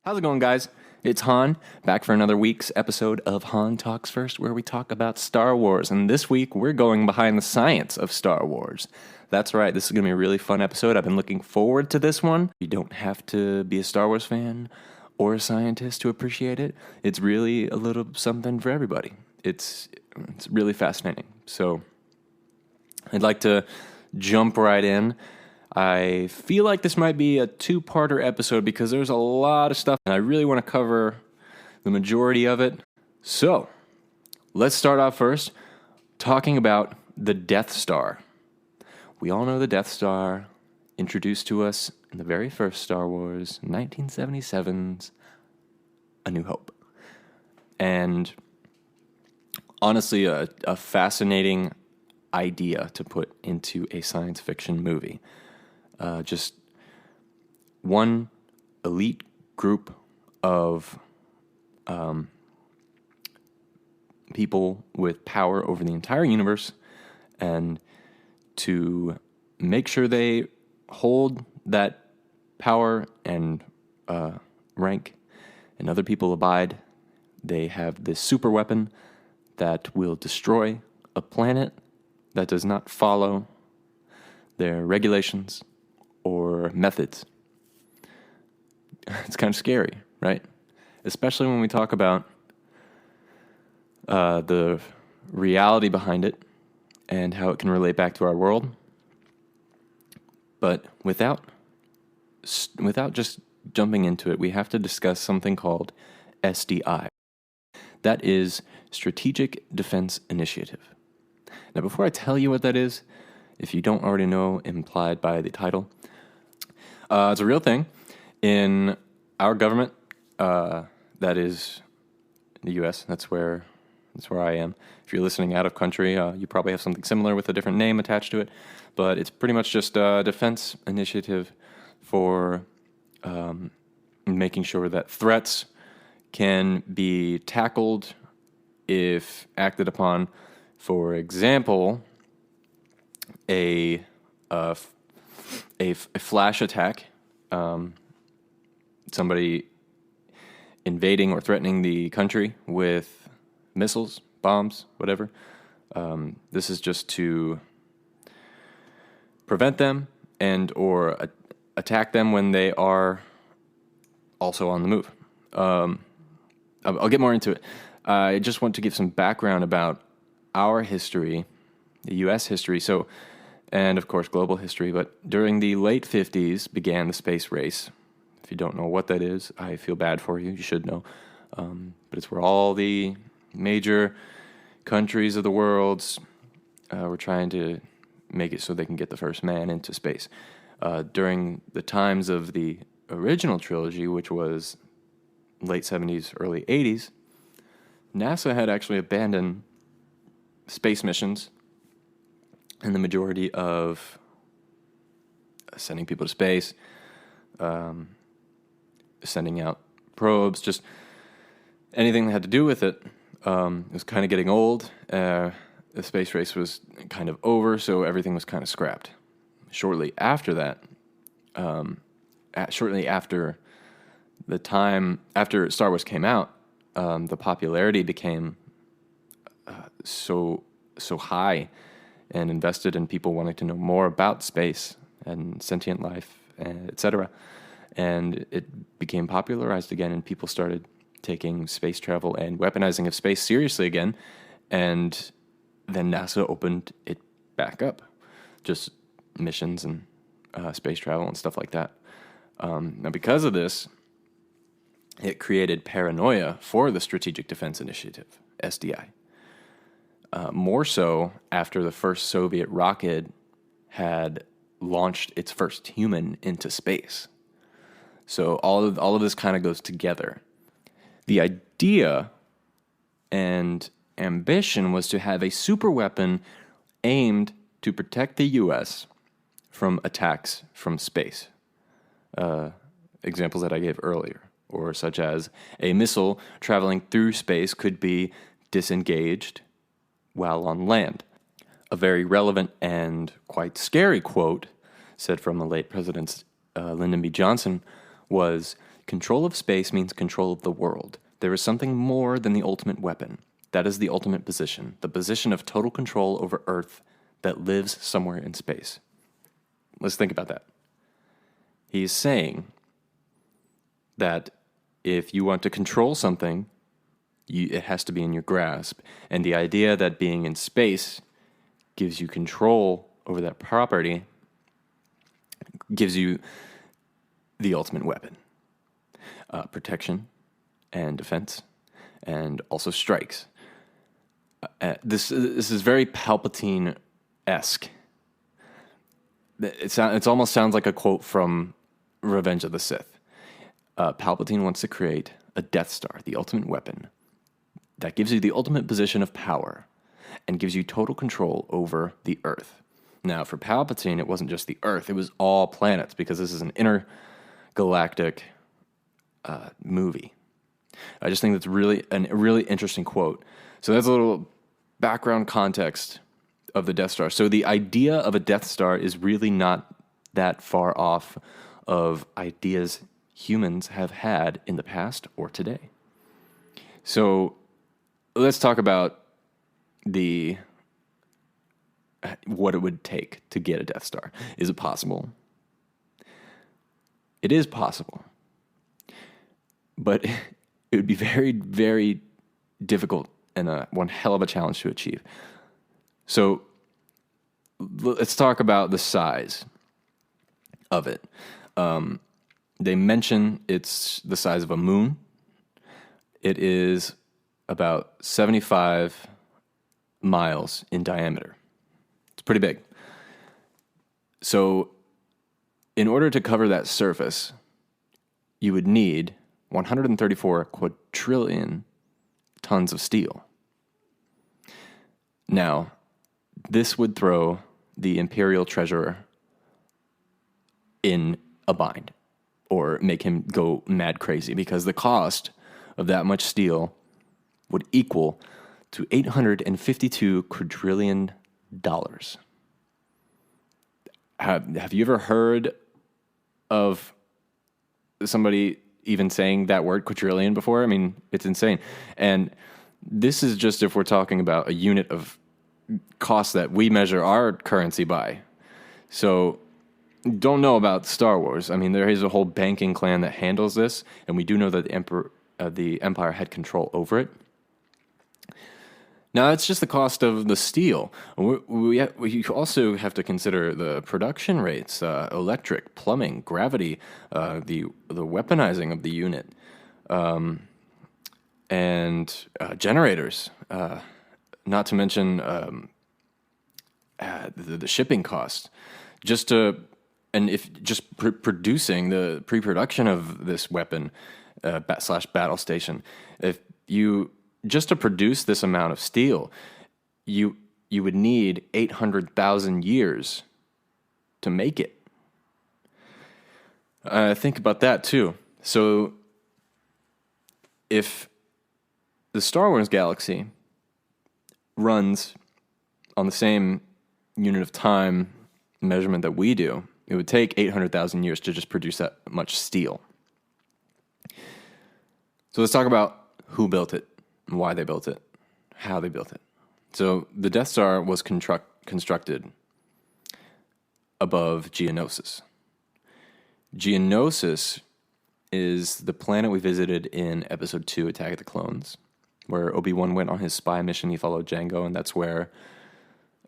How's it going, guys? It's Han, back for another week's episode of Han Talks First, where we talk about Star Wars. And this week, we're going behind the science of Star Wars. That's right, this is going to be a really fun episode. I've been looking forward to this one. You don't have to be a Star Wars fan or a scientist to appreciate it. It's really a little something for everybody. It's really fascinating. So I'd like to jump right in. I feel like this might be a two-parter episode because there's a lot of stuff and I really want to cover the majority of it. So, let's start off first talking about the Death Star. We all know the Death Star, introduced to us in the very first Star Wars, 1977's A New Hope. And honestly, a fascinating idea to put into a science fiction movie. Just one elite group of people with power over the entire universe, and to make sure they hold that power and rank, and other people abide, they have this super weapon that will destroy a planet that does not follow their regulations or methods. It's kind of scary, right? Especially when we talk about the reality behind it and how it can relate back to our world. But without just jumping into it, we have to discuss something called SDI. That is Strategic Defense Initiative. Now, before I tell you what that is, if you don't already know, implied by the title, it's a real thing in our government. That is the U.S. That's where I am. If you're listening out of country, you probably have something similar with a different name attached to it. But it's pretty much just a defense initiative for making sure that threats can be tackled if acted upon. For example, a flash attack, somebody invading or threatening the country with missiles, bombs, whatever. This is just to prevent them and or attack them when they are also on the move. I'll get more into it. I just want to give some background about our history, the U.S. history, and of course global history. But during the late 50s began the space race. If you don't know what that is, I feel bad for you. You should know. But it's where all the major countries of the world were trying to make it so they can get the first man into space. During the times of the original trilogy, which was late 70s, early 80s, NASA had actually abandoned space missions and the majority of sending people to space, sending out probes, just anything that had to do with it. It was kind of getting old. The space race was kind of over, so everything was kind of scrapped. Shortly after that, shortly after the time after Star Wars came out, the popularity became so high and invested in people wanting to know more about space and sentient life, etc. And it became popularized again, and people started taking space travel and weaponizing of space seriously again. And then NASA opened it back up, just missions and space travel and stuff like that. Now, because of this, it created paranoia for the Strategic Defense Initiative, SDI. More so after the first Soviet rocket had launched its first human into space. So all of this kind of goes together. The idea and ambition was to have a super weapon aimed to protect the U.S. from attacks from space. Examples that I gave earlier, or such as a missile traveling through space could be disengaged while on land. A very relevant and quite scary quote said from the late President Lyndon B. Johnson was, Control of space means control of the world. There is something more than the ultimate weapon. That is the ultimate position, the position of total control over Earth that lives somewhere in space. Let's think about that. He's saying that if you want to control something, it has to be in your grasp. And the idea that being in space gives you control over that property gives you the ultimate weapon. Protection and defense, and also strikes. This is very Palpatine-esque. It almost sounds like a quote from Revenge of the Sith. Palpatine wants to create a Death Star, the ultimate weapon, that gives you the ultimate position of power and gives you total control over the Earth. Now, for Palpatine, it wasn't just the Earth, it was all planets, because this is an intergalactic movie. I just think that's a really interesting quote. So that's a little background context of the Death Star. So the idea of a Death Star is really not that far off of ideas humans have had in the past or today. So let's talk about what it would take to get a Death Star. Is it possible? It is possible. But it would be very, very difficult and one hell of a challenge to achieve. So let's talk about the size of it. They mention it's the size of a moon. It is about 75 miles in diameter. It's pretty big. So in order to cover that surface, you would need 134 quadrillion tons of steel. Now, this would throw the Imperial Treasurer in a bind or make him go mad crazy, because the cost of that much steel would equal to $852 quadrillion. Have you ever heard of somebody even saying that word quadrillion before? I mean, it's insane. And this is just if we're talking about a unit of cost that we measure our currency by. So don't know about Star Wars. I mean, there is a whole banking clan that handles this, and we do know that the Empire had control over it. Now, it's just the cost of the steel. We also have to consider the production rates, electric, plumbing, gravity, the weaponizing of the unit, and generators. Not to mention the shipping cost. Producing the pre-production of this weapon / battle station, just to produce this amount of steel, you would need 800,000 years to make it. Think about that too. So if the Star Wars galaxy runs on the same unit of time measurement that we do, it would take 800,000 years to just produce that much steel. So let's talk about who built it, why they built it, how they built it. So the Death Star was constructed above Geonosis. Geonosis is the planet we visited in Episode 2, Attack of the Clones, where Obi-Wan went on his spy mission. He followed Jango, and that's where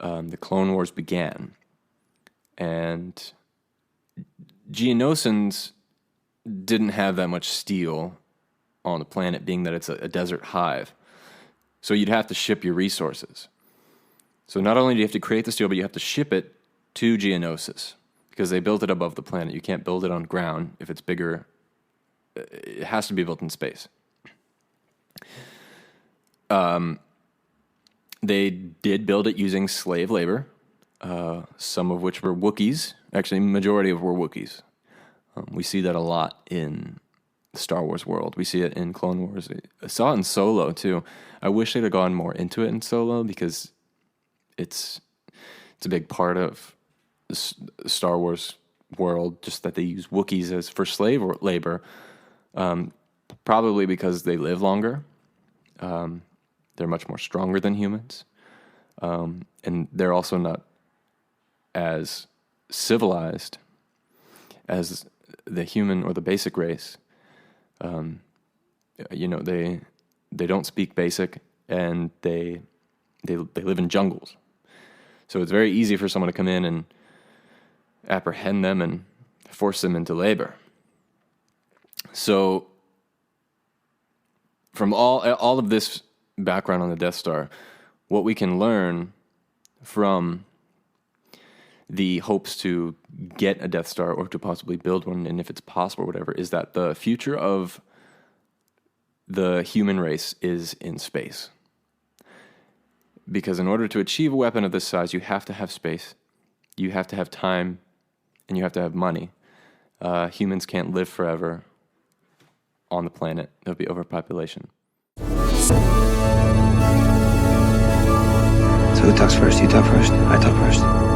the Clone Wars began. And Geonosins didn't have that much steel on the planet, being that it's a desert hive. So you'd have to ship your resources. So not only do you have to create the steel, but you have to ship it to Geonosis, because they built it above the planet. You can't build it on ground. If it's bigger, it has to be built in space. They did build it using slave labor, some of which were Wookiees. Actually, majority of were Wookiees. We see that a lot in the Star Wars world. We see it in Clone Wars. I saw it in Solo, too. I wish they'd have gone more into it in Solo, because it's a big part of the Star Wars world, just that they use Wookiees for slave labor. Probably because they live longer. They're much more stronger than humans. And they're also not as civilized as the human or the basic race. They don't speak basic, and they live in jungles. So it's very easy for someone to come in and apprehend them and force them into labor. So from all of this background on the Death Star, what we can learn from the hopes to get a Death Star or to possibly build one, and if it's possible or whatever, is that the future of the human race is in space. Because in order to achieve a weapon of this size, you have to have space, you have to have time, and you have to have money. Humans can't live forever on the planet. There'll be overpopulation. So who talks first? You talk first? I talk first.